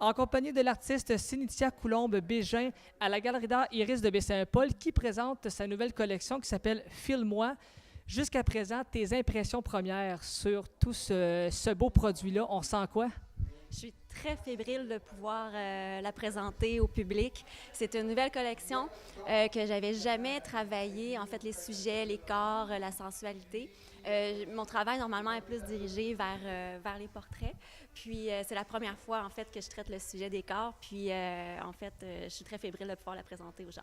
en compagnie de l'artiste Cynthia Coulombe-Bégin à la Galerie d'art Iris de Baie-Saint-Paul qui présente sa nouvelle collection qui s'appelle File-moi. Jusqu'à présent, tes impressions premières sur tout ce beau produit-là, on sent quoi? Je suis très fébrile de pouvoir la présenter au public. C'est une nouvelle collection que j'avais jamais travaillé. En fait, les sujets, les corps, la sensualité. Mon travail, normalement, est plus dirigé vers les portraits. Puis, c'est la première fois, en fait, que je traite le sujet des corps. Puis, en fait, je suis très fébrile de pouvoir la présenter aux gens.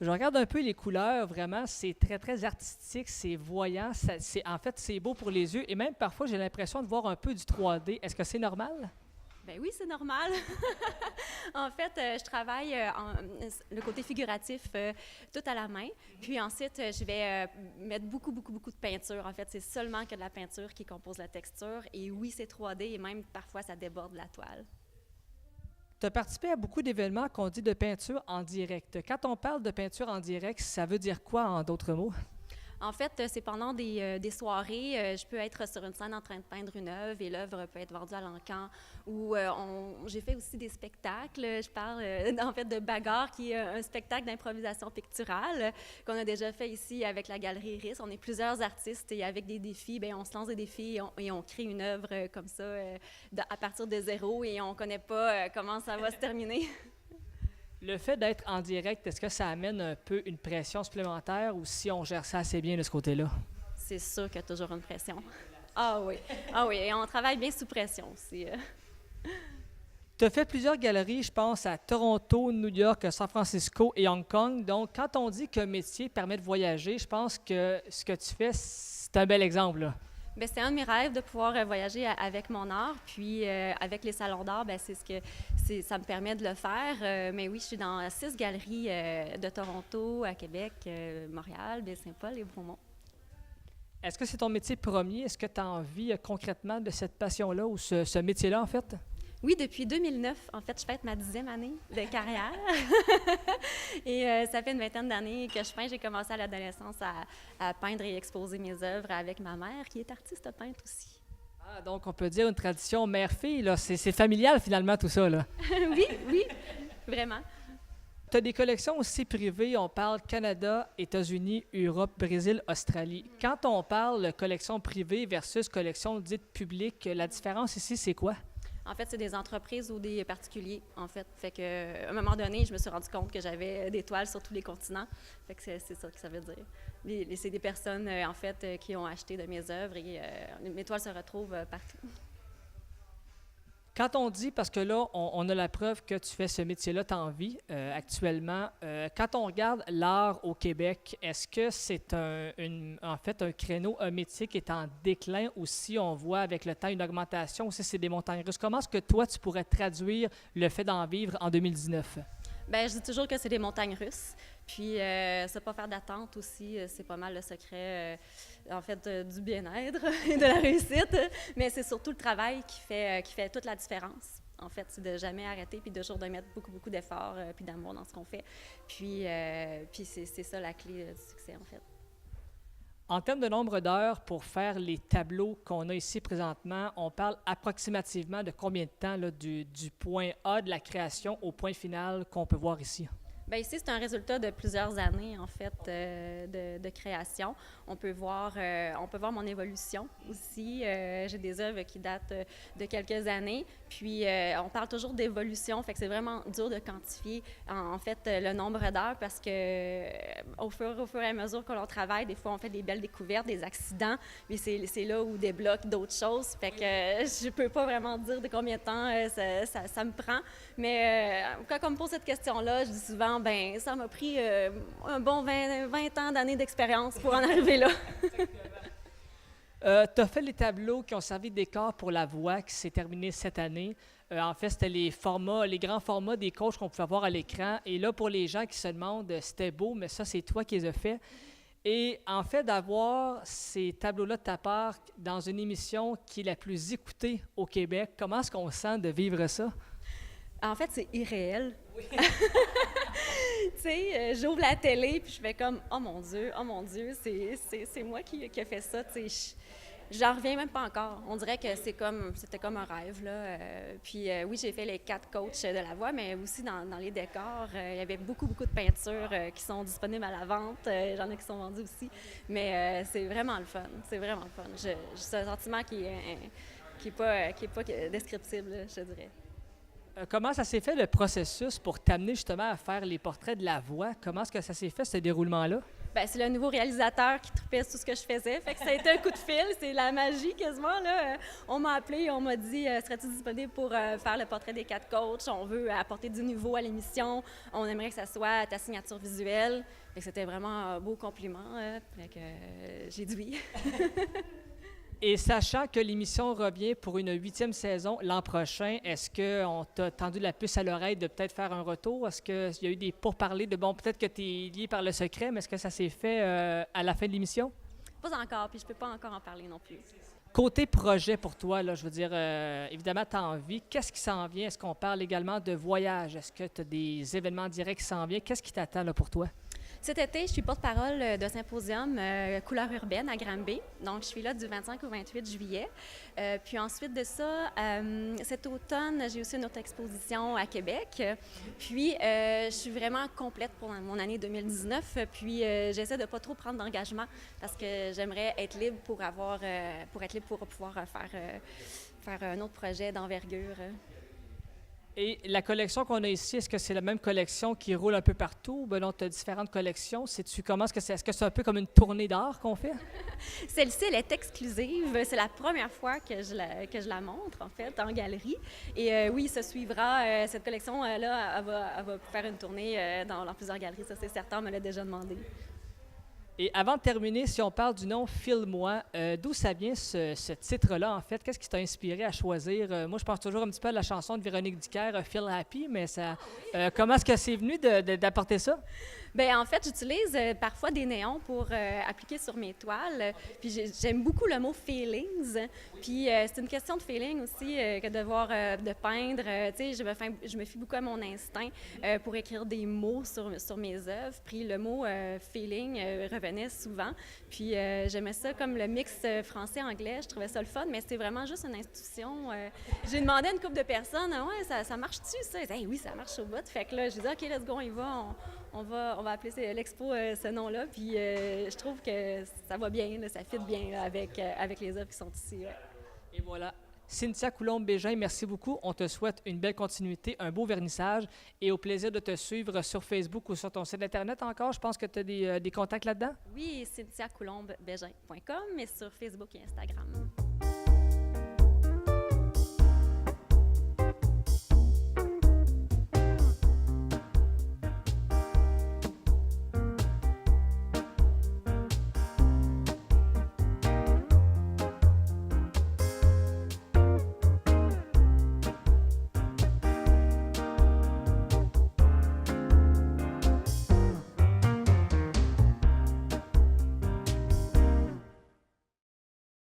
Je regarde un peu les couleurs, vraiment, c'est très, très artistique, c'est voyant, en fait, c'est beau pour les yeux et même parfois, j'ai l'impression de voir un peu du 3D. Est-ce que c'est normal? Ben oui, c'est normal. En fait, je travaille le côté figuratif tout à la main. Puis ensuite, je vais mettre beaucoup de peinture. En fait, c'est seulement que de la peinture qui compose la texture. Et oui, c'est 3D et même parfois, ça déborde la toile. Tu as participé à beaucoup d'événements qu'on dit de peinture en direct. Quand on parle de peinture en direct, ça veut dire quoi en d'autres mots? En fait, c'est pendant des soirées, je peux être sur une scène en train de peindre une œuvre et l'œuvre peut être vendue à l'encan. Ou j'ai fait aussi des spectacles. Je parle en fait de Bagarre, qui est un spectacle d'improvisation picturale qu'on a déjà fait ici avec la Galerie Iris. On est plusieurs artistes et avec des défis, bien, on se lance des défis et on crée une œuvre comme ça à partir de zéro et on ne connaît pas comment ça va se terminer. Le fait d'être en direct, est-ce que ça amène un peu une pression supplémentaire ou si on gère ça assez bien de ce côté-là? C'est sûr qu'il y a toujours une pression. Ah oui, et on travaille bien sous pression aussi. Tu as fait plusieurs galeries, je pense, à Toronto, New York, San Francisco et Hong Kong. Donc, quand on dit qu'un métier permet de voyager, je pense que ce que tu fais, c'est un bel exemple, là. Bien, c'est un de mes rêves de pouvoir voyager avec mon art. Puis, avec les salons d'art, bien, ça me permet de le faire. Mais oui, je suis dans 6 galeries de Toronto, à Québec, Montréal, Baie-Saint-Paul et Bromont. Est-ce que c'est ton métier premier? Est-ce que tu as envie concrètement de cette passion-là ou ce métier-là, en fait? Oui, depuis 2009, en fait, je fête ma 10e année de carrière. Et ça fait une vingtaine d'années que je peins. J'ai commencé à l'adolescence à peindre et exposer mes œuvres avec ma mère, qui est artiste peintre aussi. Ah, donc on peut dire une tradition mère-fille, là. C'est familial, finalement, tout ça, là. Oui, vraiment. Tu as des collections aussi privées. On parle Canada, États-Unis, Europe, Brésil, Australie. Quand on parle collection privée versus collection dite publique, la différence ici, c'est quoi? En fait, c'est des entreprises ou des particuliers, en fait. Fait que, à un moment donné, je me suis rendu compte que j'avais des toiles sur tous les continents. Fait que c'est ça que ça veut dire. C'est des personnes, en fait, qui ont acheté de mes œuvres et mes toiles se retrouvent partout. Quand on dit, parce que là, on a la preuve que tu fais ce métier-là, tu en vis actuellement, quand on regarde l'art au Québec, est-ce que c'est en fait un créneau, un métier qui est en déclin ou si on voit avec le temps une augmentation ou si c'est des montagnes russes? Comment est-ce que toi, tu pourrais traduire le fait d'en vivre en 2019? Bien, je dis toujours que c'est des montagnes russes. Puis, c'est pas faire d'attente aussi, c'est pas mal le secret, en fait, du bien-être et de la réussite. Mais c'est surtout le travail qui fait toute la différence. En fait, c'est de jamais arrêter, puis toujours de mettre beaucoup d'efforts, puis d'amour dans ce qu'on fait. Puis c'est ça la clé du succès, en fait. En termes de nombre d'heures pour faire les tableaux qu'on a ici présentement, on parle approximativement de combien de temps là, du point A de la création au point final qu'on peut voir ici? Bien, ici, c'est un résultat de plusieurs années, en fait, de création. On peut voir mon évolution aussi. J'ai des œuvres qui datent de quelques années. Puis, on parle toujours d'évolution, fait que c'est vraiment dur de quantifier, en fait, le nombre d'heures parce que au fur et à mesure que l'on travaille, des fois, on fait des belles découvertes, des accidents, mais c'est là où débloque d'autres choses. Fait que je peux pas vraiment dire de combien de temps ça me prend. Mais quand on me pose cette question-là, je dis souvent, ben ça m'a pris un bon 20 ans d'années d'expérience pour en arriver là. Tu as fait les tableaux qui ont servi de décor pour La Voix qui s'est terminé cette année. En fait, c'était les grands formats des coachs qu'on pouvait voir à l'écran. Et là, pour les gens qui se demandent, c'était beau, mais ça, c'est toi qui les as fait. Et en fait, d'avoir ces tableaux-là de ta part dans une émission qui est la plus écoutée au Québec, comment est-ce qu'on sent de vivre ça? En fait, c'est irréel. Oui. Tu sais, j'ouvre la télé puis je fais comme « Oh mon Dieu, c'est moi qui a fait ça. » Tu sais, J'en reviens même pas encore. On dirait que c'était comme un rêve, là. Puis oui, j'ai fait les 4 coachs de la voix, mais aussi dans les décors, il y avait beaucoup, beaucoup de peintures qui sont disponibles à la vente. J'en ai qui sont vendues aussi. Mais c'est vraiment le fun. C'est vraiment le fun. J'ai ce sentiment qui est pas descriptible, là, je dirais. Comment ça s'est fait le processus pour t'amener justement à faire les portraits de la voix? Comment est-ce que ça s'est fait, ce déroulement-là? Ben, c'est le nouveau réalisateur qui tripait sur ce que je faisais. Fait que ça a été un coup de fil, c'est la magie quasiment, là. On m'a appelé, on m'a dit serais-tu disponible pour faire le portrait des 4 coachs? On veut apporter du nouveau à l'émission. On aimerait que ça soit ta signature visuelle. Fait que c'était vraiment un beau compliment. Fait que j'ai dit oui. Et sachant que l'émission revient pour une 8e saison l'an prochain, est-ce qu'on t'a tendu la puce à l'oreille de peut-être faire un retour? Est-ce qu'il y a eu des pourparlers de, bon, peut-être que tu es lié par le secret, mais est-ce que ça s'est fait à la fin de l'émission? Pas encore, puis je peux pas encore en parler non plus. Côté projet pour toi, là, je veux dire, évidemment, tu as envie. Qu'est-ce qui s'en vient? Est-ce qu'on parle également de voyage? Est-ce que tu as des événements directs qui s'en viennent? Qu'est-ce qui t'attend là, pour toi? Cet été, je suis porte-parole d'un symposium Couleurs urbaines à Granby. Donc, je suis là du 25 au 28 juillet. Puis ensuite de ça, cet automne, j'ai aussi une autre exposition à Québec. Puis, je suis vraiment complète pour mon année 2019. Puis, j'essaie de ne pas trop prendre d'engagement parce que j'aimerais être libre pour pouvoir faire un autre projet d'envergure. Et la collection qu'on a ici, est-ce que c'est la même collection qui roule un peu partout? Ben non, tu as différentes collections. Sais-tu comment est-ce que c'est un peu comme une tournée d'art qu'on fait? Celle-ci, elle est exclusive. C'est la première fois que je la montre, en fait, en galerie. Et oui, ça suivra. Cette collection-là, elle va faire une tournée dans plusieurs galeries. Ça, c'est certain, on me l'a déjà demandé. Et avant de terminer, si on parle du nom File-moi, d'où ça vient ce titre-là, en fait? Qu'est-ce qui t'a inspiré à choisir? Moi, je pense toujours un petit peu à la chanson de Véronique Dicker, Feel Happy, mais ça, comment est-ce que c'est venu d'apporter ça? Bien, en fait, j'utilise parfois des néons pour appliquer sur mes toiles. Puis j'aime beaucoup le mot feelings. Puis c'est une question de feeling aussi que de peindre. Tu sais, je me fie beaucoup à mon instinct pour écrire des mots sur mes œuvres. Puis le mot feeling revenait souvent. Puis j'aimais ça comme le mix français-anglais. Je trouvais ça le fun, mais c'est vraiment juste une intuition. J'ai demandé à une couple de personnes, ouais, ça marche-tu ça? Ils disaient, hey, oui, ça marche au bout. Fait que là, j'ai dit, OK, let's go, on y va. On va appeler l'expo ce nom-là, puis je trouve que ça va bien, là, ça fit bien là, avec les œuvres qui sont ici. Ouais. Et voilà. Cynthia Coulombe-Bégin, merci beaucoup. On te souhaite une belle continuité, un beau vernissage et au plaisir de te suivre sur Facebook ou sur ton site Internet encore. Je pense que tu as des contacts là-dedans? Oui, cynthiacoulombebégin.com, mais sur Facebook et Instagram.